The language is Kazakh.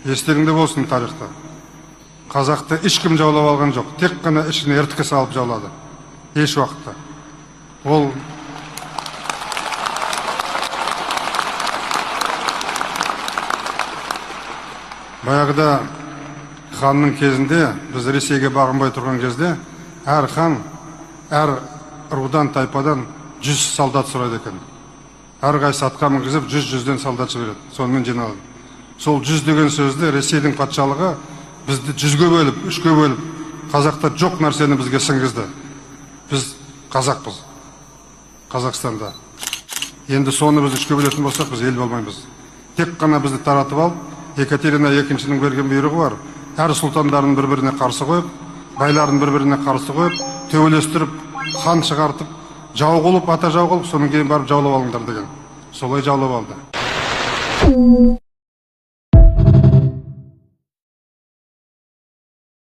Естеріңде болсын тарихта. Қазақты ешкім жаулап алған жоқ. Тек қана ішіне ірткі салып жаулады. Еш уақытта. Ол баяғыда ханның кезінде, біз Ресейге бағынбай тұрған кезде, әр хан, әр рудан, тайпадан 100 солдат сұрайды екен. Әр қайсы атқа мінгізіп 100-100-ден солдат жібереді. Сонымен жиналады. Сол 100 деген сөзді Ресейдің патшалығы бізді 100-ге бөліп, 3-ге бөліп, қазақта жоқ нәрсені бізге сіңгізді. Біз қазақпыз. Қазақстанда. Енді соны біз 3-ге бөлетін болсақ, біз ел болмаймыз. Тек қана бізді таратып алып, Екатерина екіншінің берген бұйрығы бар. Әр сұлтандарын бір-біріне қарсы қойып, байларын бір-біріне қарсы қойып, төбелестіріп, хан шығартып, жау қылып, ата жау қылып, соның кейін барып жаулап алыңдар деген. Солай жаулап алды.